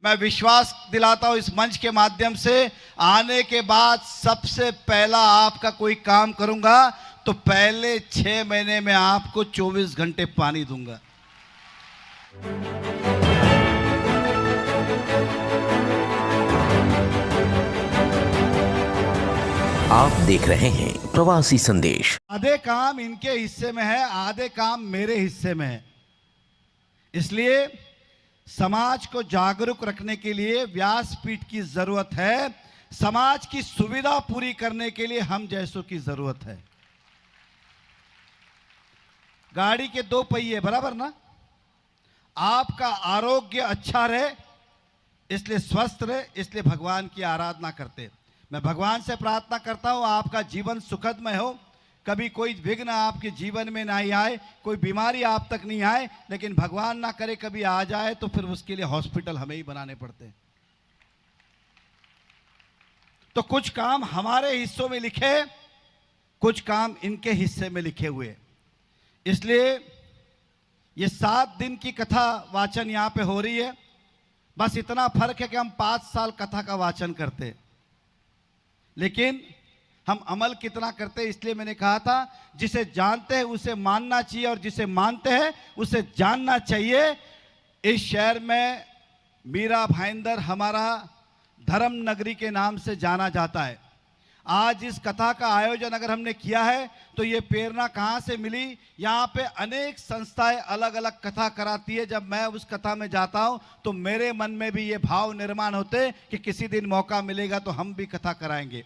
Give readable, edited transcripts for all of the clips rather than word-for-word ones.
मैं विश्वास दिलाता हूं इस मंच के माध्यम से, आने के बाद सबसे पहला आपका कोई काम करूंगा तो पहले 6 महीने में आपको 24 घंटे पानी दूंगा। आप देख रहे हैं प्रवासी संदेश। आधे काम इनके हिस्से में है, आधे काम मेरे हिस्से में है। इसलिए समाज को जागरूक रखने के लिए व्यासपीठ की जरूरत है, समाज की सुविधा पूरी करने के लिए हम जैसों की जरूरत है। गाड़ी के 2 पहिए बराबर ना, आपका आरोग्य अच्छा रहे इसलिए स्वस्थ रहे, इसलिए भगवान की आराधना करते। मैं भगवान से प्रार्थना करता हूं आपका जीवन सुखदमय हो, कभी कोई विघ्न आपके जीवन में नहीं आए, कोई बीमारी आप तक नहीं आए, लेकिन भगवान ना करे कभी आ जाए तो फिर उसके लिए हॉस्पिटल हमें ही बनाने पड़ते हैं। तो कुछ काम हमारे हिस्सों में लिखे, कुछ काम इनके हिस्से में लिखे हुए। इसलिए ये 7 दिन की कथा वाचन यहां पे हो रही है। बस इतना फर्क है कि हम 5 साल कथा का वाचन करते, लेकिन हम अमल कितना करते हैं। इसलिए मैंने कहा था जिसे जानते हैं उसे मानना चाहिए और जिसे मानते हैं उसे जानना चाहिए। इस शहर में मीरा भाईंदर हमारा धर्म नगरी के नाम से जाना जाता है। आज इस कथा का आयोजन अगर हमने किया है तो ये प्रेरणा कहाँ से मिली। यहाँ पे अनेक संस्थाएं अलग अलग कथा कराती है। जब मैं उस कथा में जाता हूँ तो मेरे मन में भी ये भाव निर्माण होते कि किसी दिन मौका मिलेगा तो हम भी कथा कराएंगे।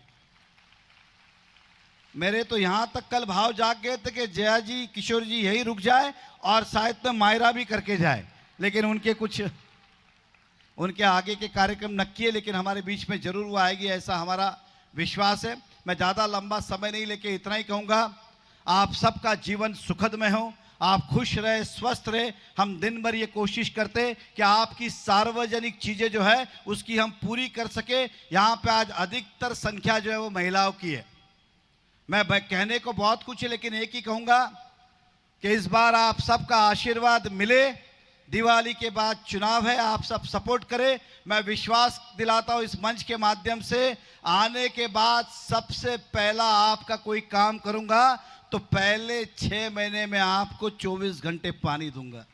मेरे तो यहाँ तक कल भाव जाग गए थे कि जया जी, किशोर जी यही रुक जाए और शायद में मायरा भी करके जाए, लेकिन उनके आगे के कार्यक्रम नक्की है, लेकिन हमारे बीच में जरूर वो आएगी, ऐसा हमारा विश्वास है। मैं ज़्यादा लंबा समय नहीं लेके इतना ही कहूँगा, आप सबका जीवन सुखदमय हो, आप खुश रहे, स्वस्थ रहे। हम दिन भर ये कोशिश करते कि आपकी सार्वजनिक चीज़ें जो है उसकी हम पूरी कर सके। यहाँ पे आज अधिकतर संख्या जो है वो महिलाओं की है। मैं कहने को बहुत कुछ है, लेकिन एक ही कहूँगा कि इस बार आप सबका आशीर्वाद मिले। दिवाली के बाद चुनाव है, आप सब सपोर्ट करें। मैं विश्वास दिलाता हूं इस मंच के माध्यम से, आने के बाद सबसे पहला आपका कोई काम करूंगा तो पहले 6 महीने में आपको 24 घंटे पानी दूंगा।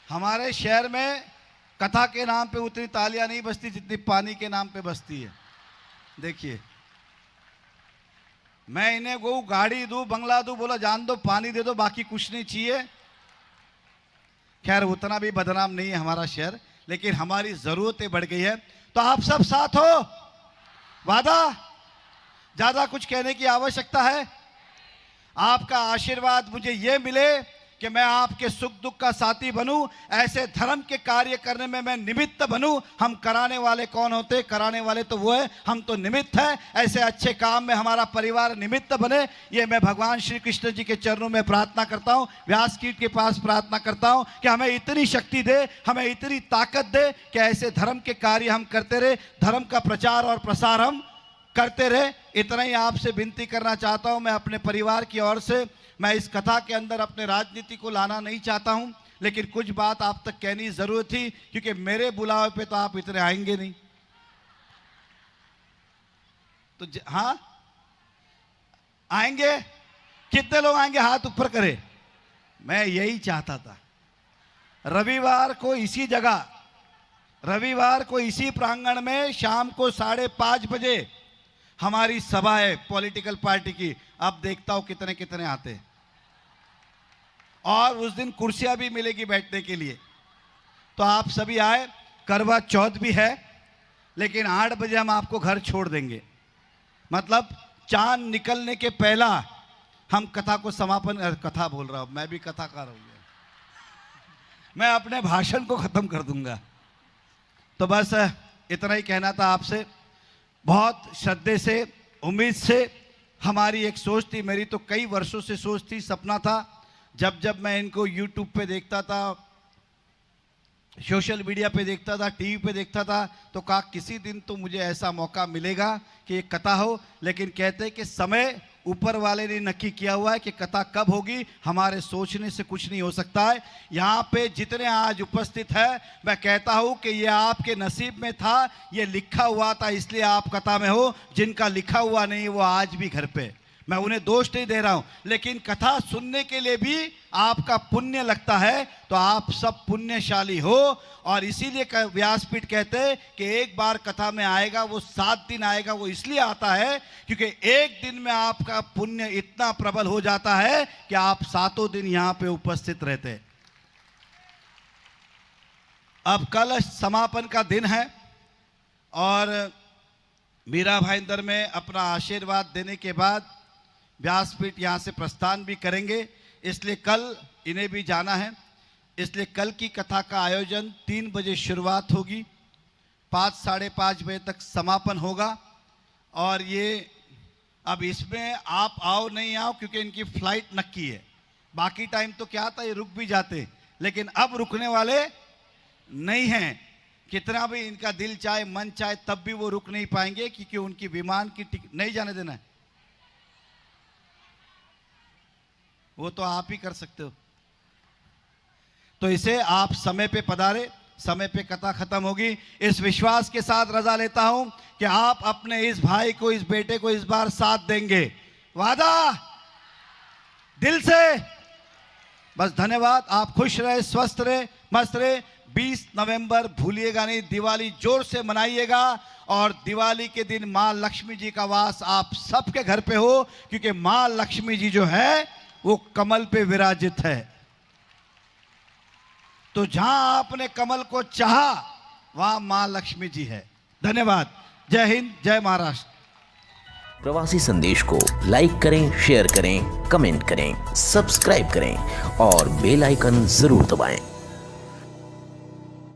हमारे शहर में कथा के नाम पे उतनी तालियां नहीं बजती जितनी पानी के नाम पे बजती है। देखिए, मैं इन्हें वो गाड़ी दूं, बंगला दूं, बोला जान दो, पानी दे दो, बाकी कुछ नहीं चाहिए। खैर उतना भी बदनाम नहीं है हमारा शहर, लेकिन हमारी जरूरतें बढ़ गई है। तो आप सब साथ हो, वादा, ज्यादा कुछ कहने की आवश्यकता है। आपका आशीर्वाद मुझे ये मिले कि मैं आपके सुख दुख का साथी बनूं, ऐसे धर्म के कार्य करने में मैं निमित्त बनूं। हम कराने वाले कौन होते, कराने वाले तो वो है, हम तो निमित्त हैं। ऐसे अच्छे काम में हमारा परिवार निमित्त बने, ये मैं भगवान श्री कृष्ण जी के चरणों में प्रार्थना करता हूं, व्यासपीठ के पास प्रार्थना करता हूं कि हमें इतनी शक्ति दे, हमें इतनी ताकत दे कि ऐसे धर्म के कार्य हम करते रहे, धर्म का प्रचार और प्रसार हम करते रहे। इतना ही आपसे विनती करना चाहता हूं। मैं अपने परिवार की ओर से, मैं इस कथा के अंदर अपने राजनीति को लाना नहीं चाहता हूं, लेकिन कुछ बात आप तक कहनी जरूर थी, क्योंकि मेरे बुलावे पे तो आप इतने आएंगे नहीं। तो हाँ आएंगे, कितने लोग आएंगे, हाथ ऊपर करें। मैं यही चाहता था। रविवार को इसी जगह, रविवार को इसी प्रांगण में शाम को 5:30 बजे हमारी सभा है पॉलिटिकल पार्टी की। अब देखता हूं कितने कितने आते हैं, और उस दिन कुर्सियां भी मिलेगी बैठने के लिए। तो आप सभी आए। करवा चौथ भी है, लेकिन 8 बजे हम आपको घर छोड़ देंगे। मतलब चांद निकलने के पहला हम कथा को समापन, कथा बोल रहा हूं, मैं भी कथाकार हूं, मैं अपने भाषण को खत्म कर दूंगा। तो बस इतना ही कहना था आपसे। बहुत श्रद्धे से, उम्मीद से हमारी एक सोच थी, मेरी तो कई वर्षों से सोच थी, सपना था। जब मैं इनको YouTube पे देखता था, सोशल मीडिया पे देखता था, टीवी पे देखता था, तो कहा किसी दिन तो मुझे ऐसा मौका मिलेगा कि एक कथा हो। लेकिन कहते हैं कि समय ऊपर वाले ने नक्की किया हुआ है कि कथा कब होगी, हमारे सोचने से कुछ नहीं हो सकता है। यहाँ पे जितने आज उपस्थित है, मैं कहता हूँ कि ये आपके नसीब में था, ये लिखा हुआ था, इसलिए आप कथा में हो। जिनका लिखा हुआ नहीं वो आज भी घर पे, मैं उन्हें दोष नहीं दे रहा हूं, लेकिन कथा सुनने के लिए भी आपका पुण्य लगता है, तो आप सब पुण्यशाली हो। और इसीलिए व्यासपीठ कहते हैं कि एक बार कथा में आएगा वो 7 दिन आएगा। वो इसलिए आता है क्योंकि एक दिन में आपका पुण्य इतना प्रबल हो जाता है कि आप 7 दिन यहां पे उपस्थित रहते। अब कल समापन का दिन है और मीरा भाईंदर में अपना आशीर्वाद देने के बाद व्यासपीठ यहाँ से प्रस्थान भी करेंगे, इसलिए कल इन्हें भी जाना है। इसलिए कल की कथा का आयोजन 3 बजे शुरुआत होगी, 5 साढ़े 5 बजे तक समापन होगा। और ये अब इसमें आप आओ नहीं आओ क्योंकि इनकी फ्लाइट नक्की है। बाकी टाइम तो क्या था, ये रुक भी जाते, लेकिन अब रुकने वाले नहीं हैं। कितना भी इनका दिल चाहे मन चाहे तब भी वो रुक नहीं पाएंगे, क्योंकि उनकी विमान की टिकट नहीं जाने देना है, वो तो आप ही कर सकते हो। तो इसे आप समय पे पधारे, समय पे कथा खत्म होगी। इस विश्वास के साथ रजा लेता हूं कि आप अपने इस भाई को, इस बेटे को इस बार साथ देंगे। वादा दिल से। बस धन्यवाद। आप खुश रहे, स्वस्थ रहे, मस्त रहे। 20 नवंबर भूलिएगा नहीं, दिवाली जोर से मनाइएगा। और दिवाली के दिन मां लक्ष्मी जी का वास आप सबके घर पे हो, क्योंकि मां लक्ष्मी जी जो है वो कमल पे विराजित है। तो जहां आपने कमल को चाहा वहां मां लक्ष्मी जी है। धन्यवाद। जय हिंद, जय महाराष्ट्र। प्रवासी संदेश को लाइक करें, शेयर करें, कमेंट करें, सब्सक्राइब करें और बेल आइकन जरूर दबाएं।